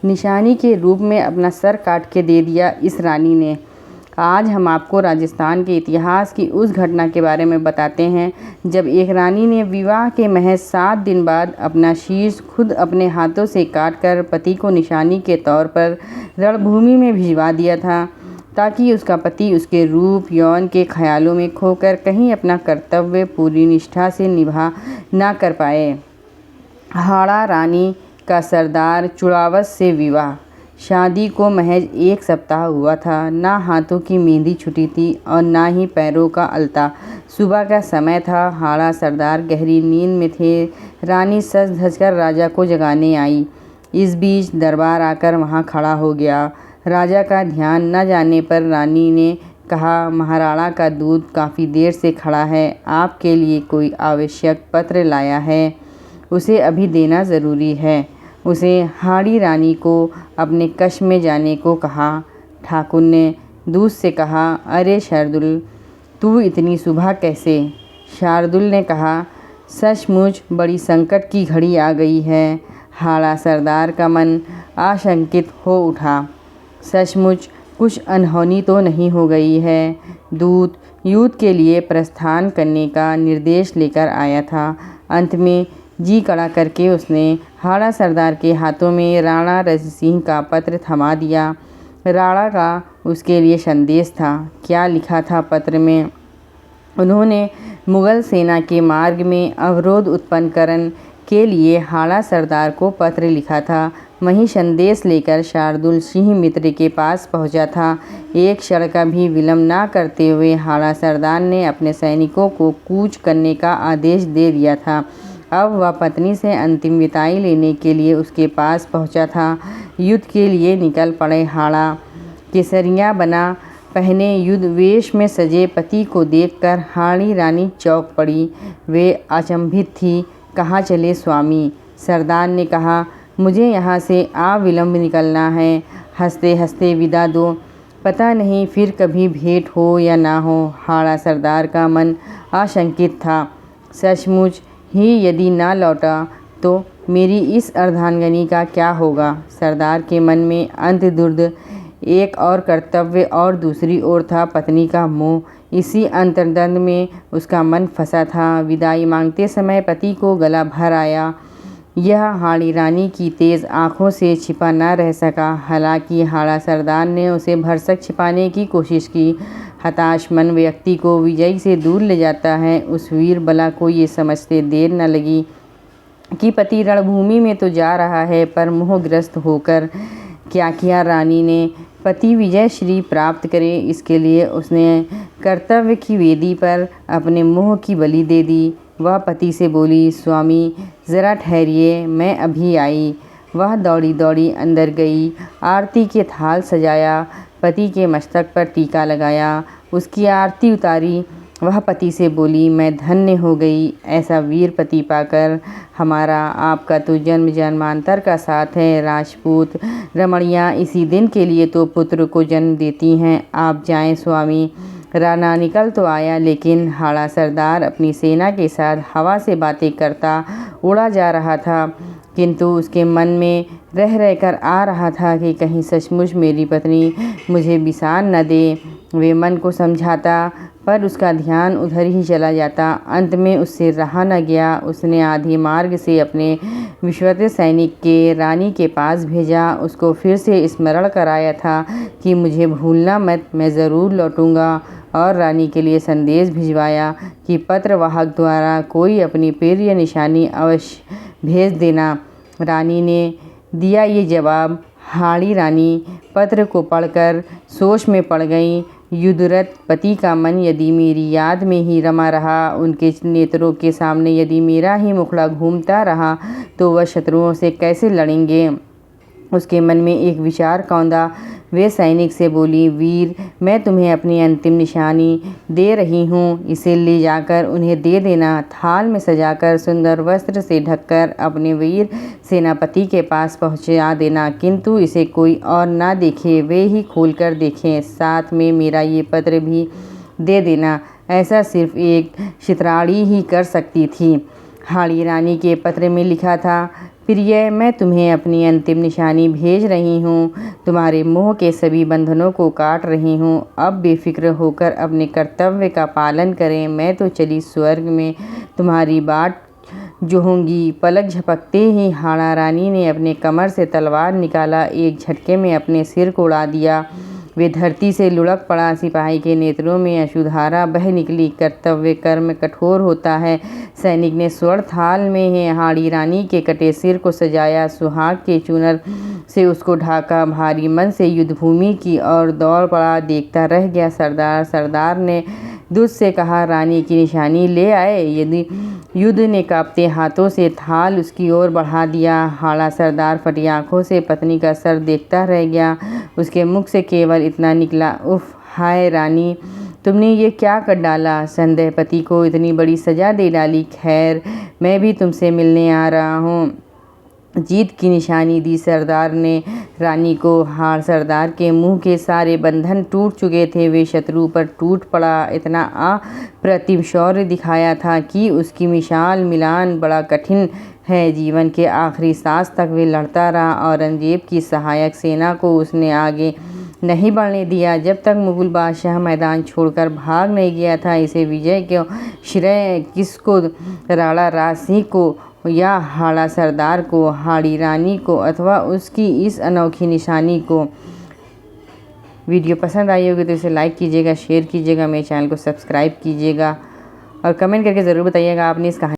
निशानी के रूप में अपना सर काट के दे दिया इस रानी ने। आज हम आपको राजस्थान के इतिहास की उस घटना के बारे में बताते हैं जब एक रानी ने विवाह के महज 7 दिन बाद अपना शीश खुद अपने हाथों से काटकर पति को निशानी के तौर पर रणभूमि में भिजवा दिया था, ताकि उसका पति उसके रूप यौवन के ख्यालों में खोकर कहीं अपना कर्तव्य पूरी निष्ठा से निभा ना कर पाए। हाड़ा रानी का सरदार चुड़ावत से विवाह। शादी को महज 1 सप्ताह हुआ था। ना हाथों की मेहंदी छुटी थी और ना ही पैरों का अलता। सुबह का समय था। हाड़ा सरदार गहरी नींद में थे। रानी सज धज कर राजा को जगाने आई। इस बीच दरबार आकर वहाँ खड़ा हो गया। राजा का ध्यान न जाने पर रानी ने कहा, महाराणा का दूत काफ़ी देर से खड़ा है। आपके लिए कोई आवश्यक पत्र लाया है, उसे अभी देना ज़रूरी है। उसे हाड़ी रानी को अपने कक्ष में जाने को कहा। ठाकुर ने दूत से कहा, अरे शार्दुल, तू इतनी सुबह कैसे? शार्दुल ने कहा, सचमुच बड़ी संकट की घड़ी आ गई है। हाड़ा सरदार का मन आशंकित हो उठा। सचमुच कुछ अनहोनी तो नहीं हो गई है। दूत युद्ध के लिए प्रस्थान करने का निर्देश लेकर आया था। अंत में जी कड़ा करके उसने हाड़ा सरदार के हाथों में राणा रज सिंह का पत्र थमा दिया। राणा का उसके लिए संदेश था। क्या लिखा था पत्र में? उन्होंने मुग़ल सेना के मार्ग में अवरोध उत्पन्न करने के लिए हाड़ा सरदार को पत्र लिखा था। वहीं संदेश लेकर शार्दुल सिंह मित्र के पास पहुंचा था। एक क्षण का भी विलंब ना करते हुए हाड़ा सरदार ने अपने सैनिकों को कूच करने का आदेश दे दिया था। अब वह पत्नी से अंतिम विदाई लेने के लिए उसके पास पहुंचा था। युद्ध के लिए निकल पड़े हाड़ा। केसरिया बना पहने युद्ध वेश में सजे पति को देखकर हाड़ी रानी चौंक पड़ी। वे अचंभित थी। कहाँ चले स्वामी? सरदार ने कहा, मुझे यहाँ से अविलंब निकलना है। हंसते हंसते विदा दो, पता नहीं फिर कभी भेंट हो या ना हो। हाड़ा सरदार का मन आशंकित था। सचमुच ही यदि ना लौटा तो मेरी इस अर्धांगनी का क्या होगा? सरदार के मन में अंतर्दुर्द एक और कर्तव्य और दूसरी ओर था पत्नी का मोह। इसी अंतर्द्वंद में उसका मन फंसा था। विदाई मांगते समय पति को गला भर आया। यह हाड़ी रानी की तेज़ आँखों से छिपा न रह सका। हालांकि हाड़ा सरदार ने उसे भरसक छिपाने की कोशिश की। हताश मन व्यक्ति को विजय से दूर ले जाता है। उस वीर बला को ये समझते देर न लगी कि पति रणभूमि में तो जा रहा है, पर मोहग्रस्त होकर क्या किया रानी ने? पति विजय श्री प्राप्त करे, इसके लिए उसने कर्तव्य की वेदी पर अपने मोह की बलि दे दी। वह पति से बोली, स्वामी ज़रा ठहरिए, मैं अभी आई। वह दौड़ी दौड़ी अंदर गई। आरती के थाल सजाया, पति के मस्तक पर टीका लगाया, उसकी आरती उतारी। वह पति से बोली, मैं धन्य हो गई ऐसा वीर पति पाकर। हमारा आपका तो जन्म जन्मांतर का साथ है। राजपूत रमणियाँ इसी दिन के लिए तो पुत्र को जन्म देती हैं। आप जाएं स्वामी। राणा निकल तो आया, लेकिन हाड़ा सरदार अपनी सेना के साथ हवा से बातें करता उड़ा जा रहा था। किंतु उसके मन में रह रहकर आ रहा था कि कहीं सचमुच मेरी पत्नी मुझे बिसान न दे। वे मन को समझाता, पर उसका ध्यान उधर ही चला जाता। अंत में उससे रहा न गया। उसने आधे मार्ग से अपने विश्वस्त सैनिक के रानी के पास भेजा। उसको फिर से स्मरण कराया था कि मुझे भूलना मत, मैं ज़रूर लौटूंगा। और रानी के लिए संदेश भिजवाया कि पत्रवाहक द्वारा कोई अपनी प्रिय निशानी अवश्य भेज देना। रानी ने दिया ये जवाब। हाड़ी रानी पत्र को पढ़कर सोच में पड़ गई। युद्धरत पति का मन यदि मेरी याद में ही रमा रहा, उनके नेत्रों के सामने यदि मेरा ही मुखड़ा घूमता रहा, तो वह शत्रुओं से कैसे लड़ेंगे? उसके मन में एक विचार कौंधा। वे सैनिक से बोली, वीर, मैं तुम्हें अपनी अंतिम निशानी दे रही हूँ, इसे ले जाकर उन्हें दे देना। थाल में सजाकर सुंदर वस्त्र से ढककर अपने वीर सेनापति के पास पहुँचा देना, किंतु इसे कोई और ना देखे, वे ही खोल कर देखें। साथ में मेरा ये पत्र भी दे देना। ऐसा सिर्फ एक चित्राड़ी ही कर सकती थी। हाड़ी रानी के पत्र में लिखा था, प्रिय, मैं तुम्हें अपनी अंतिम निशानी भेज रही हूँ। तुम्हारे मोह के सभी बंधनों को काट रही हूँ। अब बेफिक्र होकर अपने कर्तव्य का पालन करें। मैं तो चली स्वर्ग में तुम्हारी बाट जोहूंगी। पलक झपकते ही हाड़ा रानी ने अपने कमर से तलवार निकाला, एक झटके में अपने सिर को उड़ा दिया। वे धरती से लुढ़क पड़ा। सिपाही के नेत्रों में अश्रुधारा बह निकली। कर्तव्य कर्म कठोर होता है। सैनिक ने स्वर्ण थाल में हाड़ी रानी के कटे सिर को सजाया, सुहाग के चूनर से उसको ढाका, भारी मन से युद्धभूमि की ओर दौड़ पड़ा। देखता रह गया सरदार ने दूध से कहा, रानी की निशानी ले आए। यदि युद्ध ने कांपते हाथों से थाल उसकी ओर बढ़ा दिया। हाड़ा सरदार फटी आंखों से पत्नी का सर देखता रह गया। उसके मुख से केवल इतना निकला, उफ, हाय रानी, तुमने ये क्या कर डाला। संदेह पति को इतनी बड़ी सजा दे डाली। खैर, मैं भी तुमसे मिलने आ रहा हूँ। जीत की निशानी दी सरदार ने रानी को। हाड़ सरदार के मुंह के सारे बंधन टूट चुके थे। वे शत्रु पर टूट पड़ा। इतना अप्रतिम शौर्य दिखाया था कि उसकी मिसाल मिलान बड़ा कठिन है। जीवन के आखिरी सांस तक वे लड़ता रहा। औरंगजेब की सहायक सेना को उसने आगे नहीं बढ़ने दिया जब तक मुगल बादशाह मैदान छोड़कर भाग नहीं गया था। इसे विजय को श्रेय किसको, राणा राज सिंह को या हाड़ा सरदार को, हाड़ी रानी को, अथवा उसकी इस अनोखी निशानी को। वीडियो पसंद आई होगी तो इसे लाइक कीजिएगा, शेयर कीजिएगा, मेरे चैनल को सब्सक्राइब कीजिएगा और कमेंट करके ज़रूर बताइएगा आपने इस कहानी